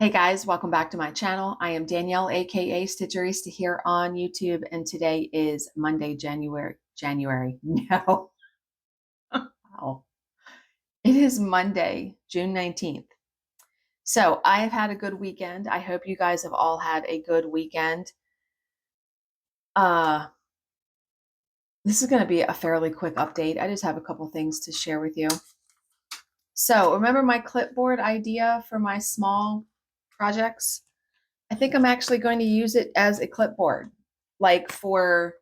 Hey guys, welcome back to my channel. I am Danielle, aka Stitcherista here on YouTube, and today is Monday, January. No. Wow. It is Monday, June 19th. So I have had a good weekend. I hope you guys have all had a good weekend. Uh, this is going to be a fairly quick update. I just have a couple things to share with you. So remember my clipboard idea for my small projects? I think I'm actually going to use it as a clipboard, like for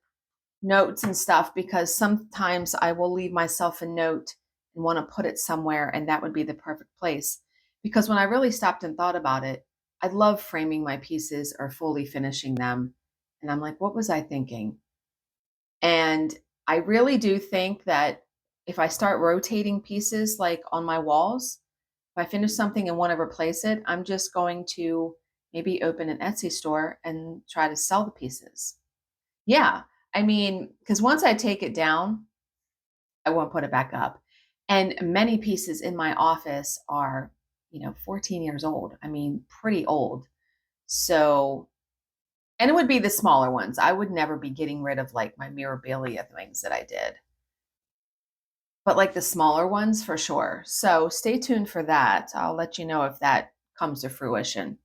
notes and stuff, because sometimes I will leave myself a note and want to put it somewhere, and that would be the perfect place. Because when I really stopped and thought about it, I love framing my pieces or fully finishing them. And I'm like, what was I thinking? And I really do think that if I start rotating pieces like on my walls, if I finish something and want to replace it, I'm just going to maybe open an Etsy store and try to sell the pieces. Yeah, I mean, because once I take it down, I won't put it back up. And many pieces in my office are, 14 years old. I mean, pretty old. So, and it would be the smaller ones. I would never be getting rid of like my memorabilia things that I did, but like the smaller ones for sure. So stay tuned for that. I'll let you know if that comes to fruition.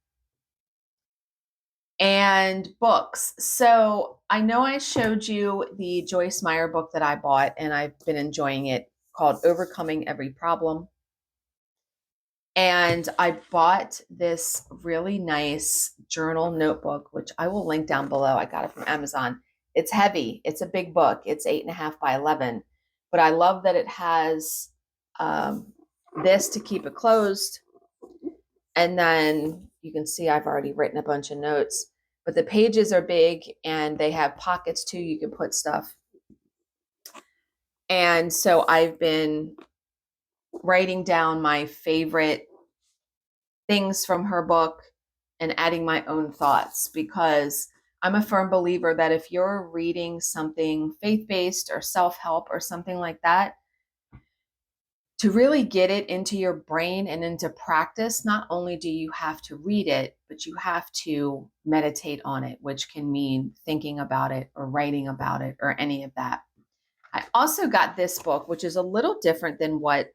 And books. So I know I showed you the Joyce Meyer book that I bought, and I've been enjoying it, called Overcoming Every Problem. And I bought this really nice journal notebook, which I will link down below. I got it from Amazon. It's heavy. It's a big book. It's 8.5 by 11. But I love that it has this to keep it closed. And then you can see I've already written a bunch of notes, but the pages are big and they have pockets too. You can put stuff. And so I've been writing down my favorite things from her book and adding my own thoughts, because I'm a firm believer that if you're reading something faith-based or self-help or something like that, to really get it into your brain and into practice, not only do you have to read it, but you have to meditate on it, which can mean thinking about it or writing about it or any of that. I also got this book, which is a little different than what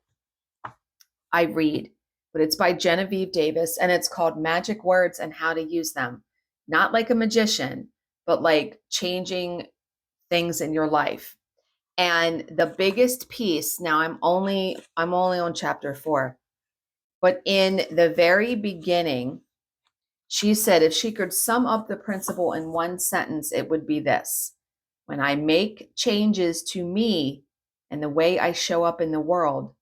I read, but it's by Genevieve Davis, and it's called Magic Words and How to Use Them. Not like a magician, but like changing things in your life. And the biggest piece, now I'm only on chapter 4, but in the very beginning, she said if she could sum up the principle in one sentence, it would be this: when I make changes to me and the way I show up in the world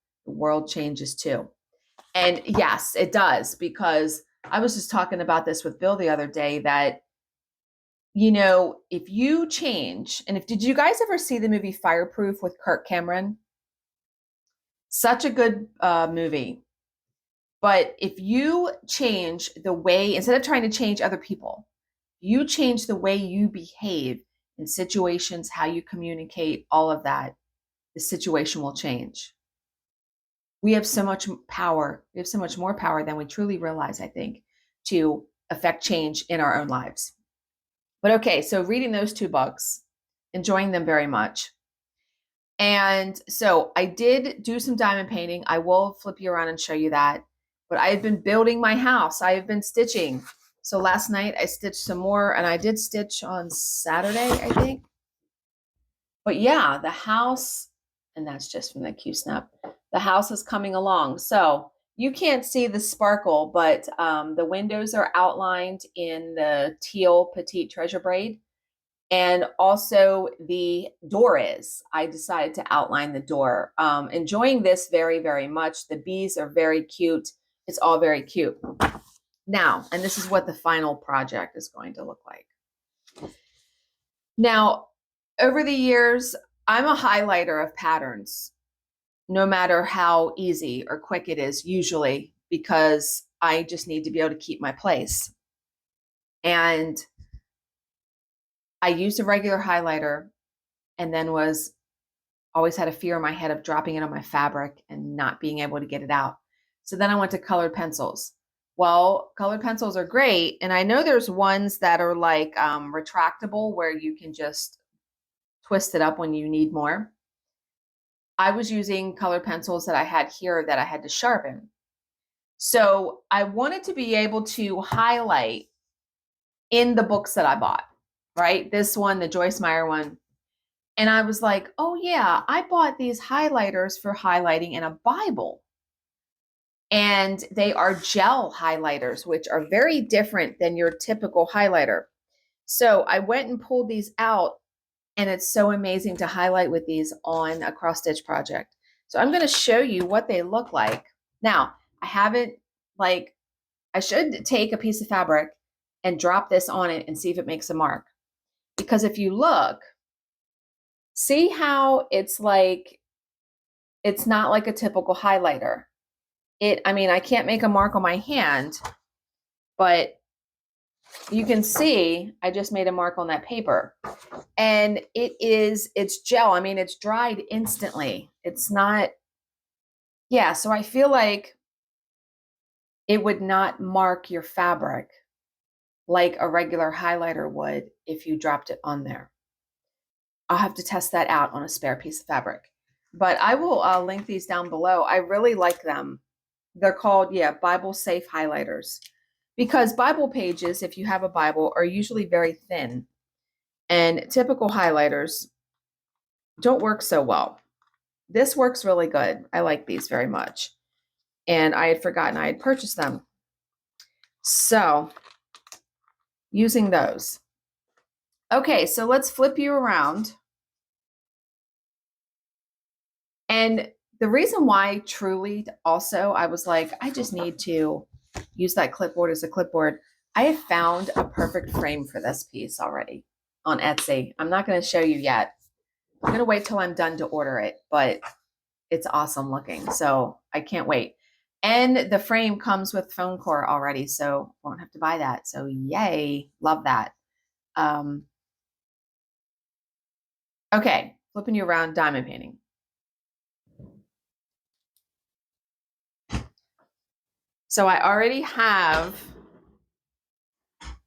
changes too. And yes, it does, because I was just talking about this with Bill the other day that, if you change, and did you guys ever see the movie Fireproof with Kirk Cameron? Such a good movie. But if you change the way, instead of trying to change other people, you change the way you behave in situations, how you communicate, all of that, the situation will change. We have so much power. We have so much more power than we truly realize, I think, to affect change in our own lives. But okay, so reading those two books, enjoying them very much. And so I did do some diamond painting. I will flip you around and show you that. But I've been building my house. I have been stitching. So last night I stitched some more, and I did stitch on Saturday, I think. But yeah, the house, and that's just from the Q-Snap. The house is coming along. So you can't see the sparkle, but the windows are outlined in the teal petite treasure braid. And also the door is. I decided to outline the door. Enjoying this very, very much. The bees are very cute. It's all very cute. Now, and this is what the final project is going to look like. Now, over the years, I'm a highlighter of patterns, no matter how easy or quick it is, usually, because I just need to be able to keep my place. And I used a regular highlighter, and then always had a fear in my head of dropping it on my fabric and not being able to get it out. So then I went to colored pencils. Well, colored pencils are great. And I know there's ones that are like retractable where you can just twist it up when you need more. I was using colored pencils that I had here that I had to sharpen. So I wanted to be able to highlight in the books that I bought, right? This one, the Joyce Meyer one. And I was like, oh yeah, I bought these highlighters for highlighting in a Bible. And they are gel highlighters, which are very different than your typical highlighter. So I went and pulled these out, and it's so amazing to highlight with these on a cross stitch project. So I'm going to show you what they look like. Now, I haven't, like, I should take a piece of fabric and drop this on it and see if it makes a mark. Because if you look, see how it's like, it's not like a typical highlighter. I mean, I can't make a mark on my hand, but you can see I just made a mark on that paper. And it's gel. I mean, it's dried instantly. It's not, yeah, so I feel like it would not mark your fabric like a regular highlighter would if you dropped it on there. I'll have to test that out on a spare piece of fabric. But I will link these down below. I really like them. They're called, yeah, Bible Safe Highlighters. Because Bible pages, if you have a Bible, are usually very thin. And typical highlighters don't work so well. This works really good. I like these very much. And I had forgotten I had purchased them. So, using those. Okay, so let's flip you around. And the reason why truly also, I was like, I just need to use that clipboard as a clipboard. I have found a perfect frame for this piece already on Etsy. I'm not going to show you yet. I'm going to wait till I'm done to order it, but it's awesome looking. So I can't wait. And the frame comes with foam core already, so won't have to buy that. So yay, love that. Okay, flipping you around, diamond painting. So I already have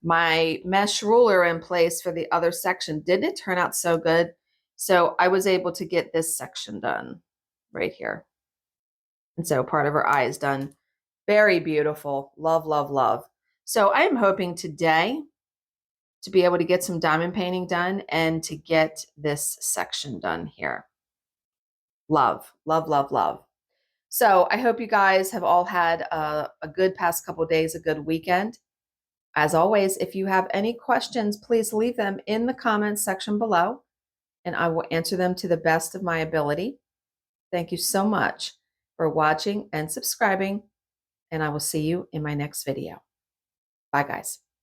my mesh ruler in place for the other section. Didn't it turn out so good? So I was able to get this section done right here. And so part of her eye is done. Very beautiful. Love, love, love. So I'm hoping today to be able to get some diamond painting done and to get this section done here. Love, love, love, love. So I hope you guys have all had a good past couple of days, a good weekend. As always, if you have any questions, please leave them in the comments section below, and I will answer them to the best of my ability. Thank you so much for watching and subscribing, and I will see you in my next video. Bye, guys.